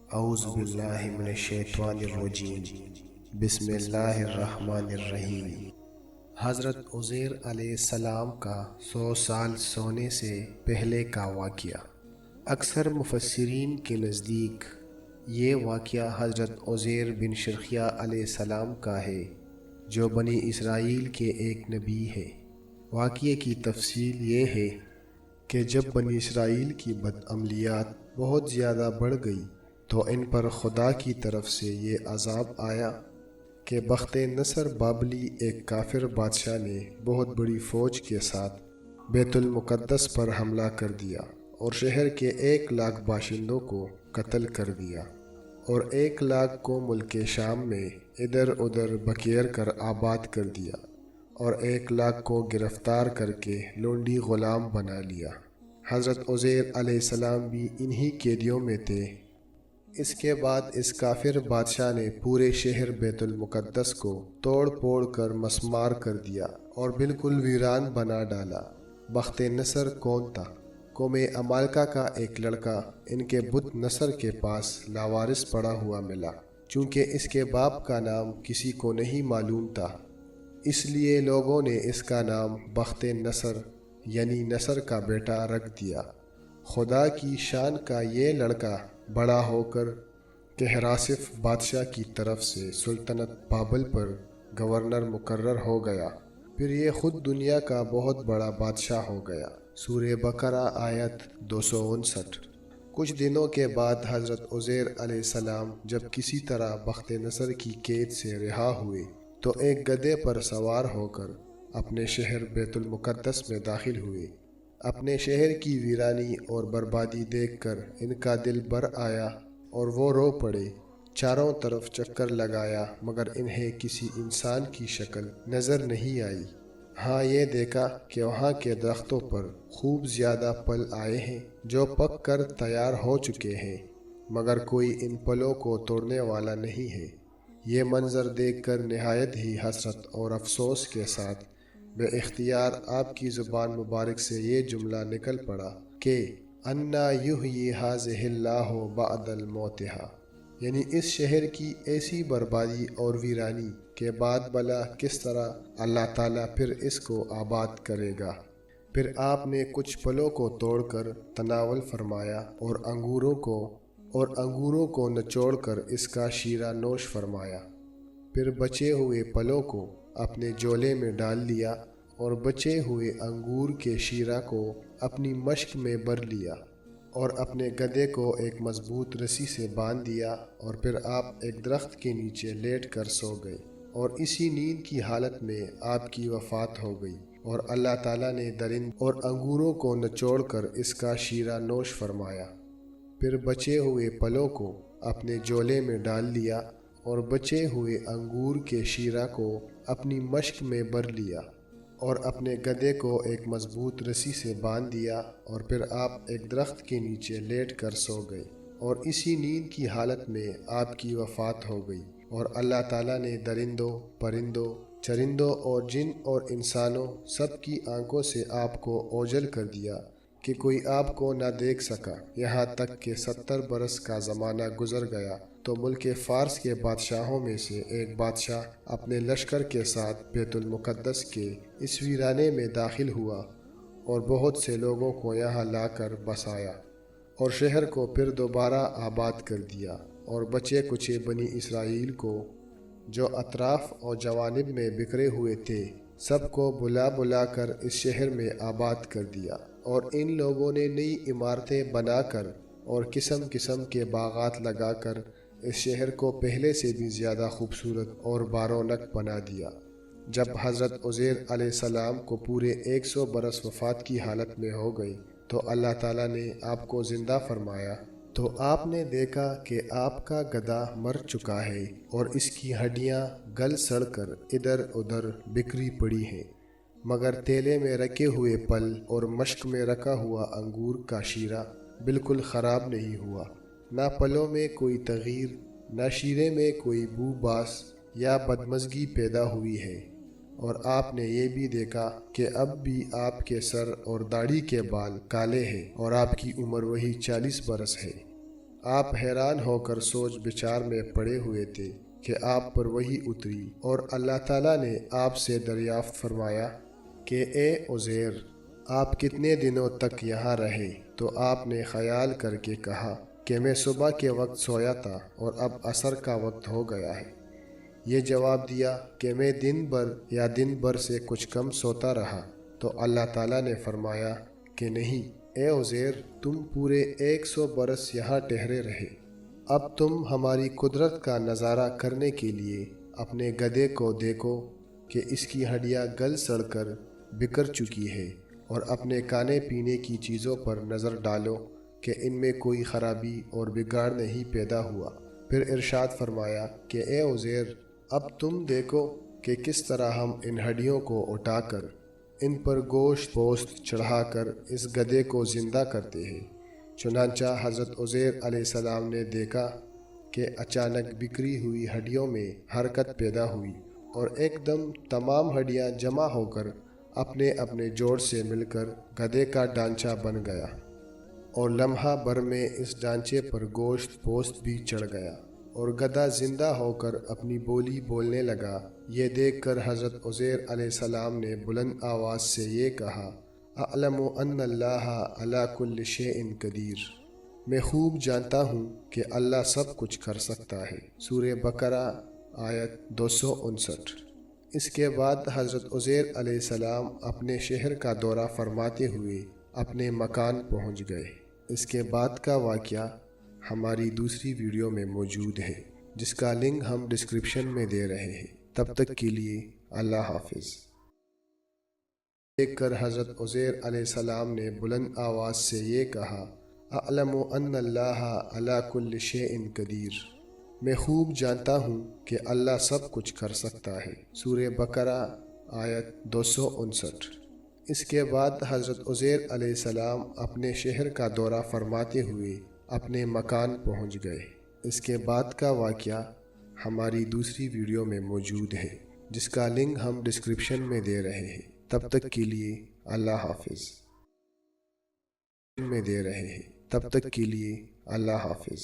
اعوذ باللہ من الشیطان الرجیم، بسم اللہ الرحمن الرحیم۔ حضرت عزیر علیہ السلام کا 100 سال سونے سے پہلے کا واقعہ۔ اکثر مفسرین کے نزدیک یہ واقعہ حضرت عزیر بن شرقیہ علیہ السلام کا ہے، جو بنی اسرائیل کے ایک نبی ہے۔ واقعے کی تفصیل یہ ہے کہ جب بنی اسرائیل کی بدعملیات بہت زیادہ بڑھ گئی تو ان پر خدا کی طرف سے یہ عذاب آیا کہ بخت نصر بابلی ایک کافر بادشاہ نے بہت بڑی فوج کے ساتھ بیت المقدس پر حملہ کر دیا اور شہر کے 1,00,000 باشندوں کو قتل کر دیا اور 1,00,000 کو ملک شام میں ادھر ادھر بکھیر کر آباد کر دیا اور 1,00,000 کو گرفتار کر کے لونڈی غلام بنا لیا۔ حضرت عزیر علیہ السلام بھی انہی قیدیوں میں تھے۔ اس کے بعد اس کافر بادشاہ نے پورے شہر بیت المقدس کو توڑ پھوڑ کر مسمار کر دیا اور بالکل ویران بنا ڈالا۔ بخت نصر کون تھا؟ قوم عمالقہ کا ایک لڑکا ان کے بت نصر کے پاس لاوارث پڑا ہوا ملا۔ چونکہ اس کے باپ کا نام کسی کو نہیں معلوم تھا، اس لیے لوگوں نے اس کا نام بخت نصر یعنی نصر کا بیٹا رکھ دیا۔ خدا کی شان کا یہ لڑکا بڑا ہو کر کہراسف بادشاہ کی طرف سے سلطنت بابل پر گورنر مقرر ہو گیا۔ پھر یہ خود دنیا کا بہت بڑا بادشاہ ہو گیا۔ سورہ بقرہ آیت 259۔ کچھ دنوں کے بعد حضرت عزیر علیہ السلام جب کسی طرح بخت نصر کی قید سے رہا ہوئے تو ایک گدھے پر سوار ہو کر اپنے شہر بیت المقدس میں داخل ہوئے۔ اپنے شہر کی ویرانی اور بربادی دیکھ کر ان کا دل بھر آیا اور وہ رو پڑے۔ چاروں طرف چکر لگایا مگر انہیں کسی انسان کی شکل نظر نہیں آئی۔ ہاں یہ دیکھا کہ وہاں کے درختوں پر خوب زیادہ پھل آئے ہیں جو پک کر تیار ہو چکے ہیں، مگر کوئی ان پھلوں کو توڑنے والا نہیں ہے۔ یہ منظر دیکھ کر نہایت ہی حسرت اور افسوس کے ساتھ بے اختیار آپ کی زبان مبارک سے یہ جملہ نکل پڑا کہ انا یحیی ھذہ اللہ بعد موتہا، یعنی اس شہر کی ایسی بربادی اور ویرانی کے بعد بھلا کس طرح اللہ تعالیٰ پھر اس کو آباد کرے گا۔ پھر آپ نے کچھ پھلوں کو توڑ کر تناول فرمایا اور انگوروں کو نچوڑ کر اس کا شیرہ نوش فرمایا۔ پھر بچے ہوئے پھلوں کو اپنے جولے میں ڈال لیا اور بچے ہوئے انگور کے شیرہ کو اپنی مشک میں بھر لیا اور اپنے گدھے کو ایک مضبوط رسی سے باندھ دیا اور پھر آپ ایک درخت کے نیچے لیٹ کر سو گئے اور اسی نیند کی حالت میں آپ کی وفات ہو گئی اور اللہ تعالیٰ نے درند اور انگوروں کو نچوڑ کر اس کا شیرہ نوش فرمایا۔ پھر بچے ہوئے پھلوں کو اپنے جولے میں ڈال لیا اور بچے ہوئے انگور کے شیرہ کو اپنی مشک میں بھر لیا اور اپنے گدھے کو ایک مضبوط رسی سے باندھ دیا اور پھر آپ ایک درخت کے نیچے لیٹ کر سو گئے اور اسی نیند کی حالت میں آپ کی وفات ہو گئی اور اللہ تعالیٰ نے درندوں، پرندوں، چرندوں اور جن اور انسانوں سب کی آنکھوں سے آپ کو اوجھل کر دیا کہ کوئی آپ کو نہ دیکھ سکا، یہاں تک کہ 70 برس کا زمانہ گزر گیا تو ملک فارس کے بادشاہوں میں سے ایک بادشاہ اپنے لشکر کے ساتھ بیت المقدس کے اس ویرانے میں داخل ہوا اور بہت سے لوگوں کو یہاں لا کر بسایا اور شہر کو پھر دوبارہ آباد کر دیا اور بچے کچے بنی اسرائیل کو جو اطراف اور جوانب میں بکھرے ہوئے تھے سب کو بلا بلا کر اس شہر میں آباد کر دیا اور ان لوگوں نے نئی عمارتیں بنا کر اور قسم قسم کے باغات لگا کر اس شہر کو پہلے سے بھی زیادہ خوبصورت اور بارونق بنا دیا۔ جب حضرت عزیر علیہ السلام کو پورے 100 برس وفات کی حالت میں ہو گئی تو اللہ تعالیٰ نے آپ کو زندہ فرمایا تو آپ نے دیکھا کہ آپ کا گدھا مر چکا ہے اور اس کی ہڈیاں گل سڑ کر ادھر ادھر بکھری پڑی ہیں، مگر تیلے میں رکھے ہوئے پھل اور مشک میں رکھا ہوا انگور کا شیرہ بالکل خراب نہیں ہوا، نہ پھلوں میں کوئی تغیر، نہ شیرے میں کوئی بو باس یا بدمزگی پیدا ہوئی ہے۔ اور آپ نے یہ بھی دیکھا کہ اب بھی آپ کے سر اور داڑھی کے بال کالے ہیں اور آپ کی عمر وہی 40 برس ہے۔ آپ حیران ہو کر سوچ بچار میں پڑے ہوئے تھے کہ آپ پر وحی اتری اور اللہ تعالیٰ نے آپ سے دریافت فرمایا کہ اے عزیر، آپ کتنے دنوں تک یہاں رہے؟ تو آپ نے خیال کر کے کہا کہ میں صبح کے وقت سویا تھا اور اب عصر کا وقت ہو گیا ہے۔ یہ جواب دیا کہ میں دن بھر سے کچھ کم سوتا رہا۔ تو اللہ تعالیٰ نے فرمایا کہ نہیں اے عزیر، تم پورے 100 برس یہاں ٹھہرے رہے۔ اب تم ہماری قدرت کا نظارہ کرنے کے لیے اپنے گدھے کو دیکھو کہ اس کی ہڈیاں گل سڑ کر بکھر چکی ہے، اور اپنے کھانے پینے کی چیزوں پر نظر ڈالو کہ ان میں کوئی خرابی اور بگاڑ نہیں پیدا ہوا۔ پھر ارشاد فرمایا کہ اے عزیر، اب تم دیکھو کہ کس طرح ہم ان ہڈیوں کو اٹھا کر ان پر گوشت پوست چڑھا کر اس گدھے کو زندہ کرتے ہیں۔ چنانچہ حضرت عزیر علیہ السلام نے دیکھا کہ اچانک بکھری ہوئی ہڈیوں میں حرکت پیدا ہوئی، اور ایک دم تمام ہڈیاں جمع ہو کر اپنے اپنے جوڑ سے مل کر گدھے کا ڈھانچہ بن گیا، اور لمحہ بھر میں اس ڈھانچے پر گوشت پوست بھی چڑھ گیا، اور گدھا زندہ ہو کر اپنی بولی بولنے لگا۔ یہ دیکھ کر حضرت عزیر علیہ السلام نے بلند آواز سے یہ کہا، اعلم ان اللہ علی کل شیء قدیر، میں خوب جانتا ہوں کہ اللہ سب کچھ کر سکتا ہے۔ سورہ بقرہ آیت 259۔ اس کے بعد حضرت عزیر علیہ السلام اپنے شہر کا دورہ فرماتے ہوئے اپنے مکان پہنچ گئے۔ اس کے بعد کا واقعہ ہماری دوسری ویڈیو میں موجود ہے، جس کا لنک ہم ڈسکرپشن میں دے رہے ہیں۔ تب تک کے لیے اللہ حافظ۔ دیکھ کر حضرت عزیر علیہ السلام نے بلند آواز سے یہ کہا، اعلم ان اللہ علی کل شیء قدیر، میں خوب جانتا ہوں کہ اللہ سب کچھ کر سکتا ہے۔ سورہ بقرہ آیت 259۔ اس کے بعد حضرت عزیر علیہ السلام اپنے شہر کا دورہ فرماتے ہوئے اپنے مکان پہنچ گئے۔ اس کے بعد کا واقعہ ہماری دوسری ویڈیو میں موجود ہے، جس کا لنک ہم ڈسکرپشن میں دے رہے ہیں۔ تب تک کے لیے اللہ حافظ۔ تب تک کے لیے اللہ حافظ۔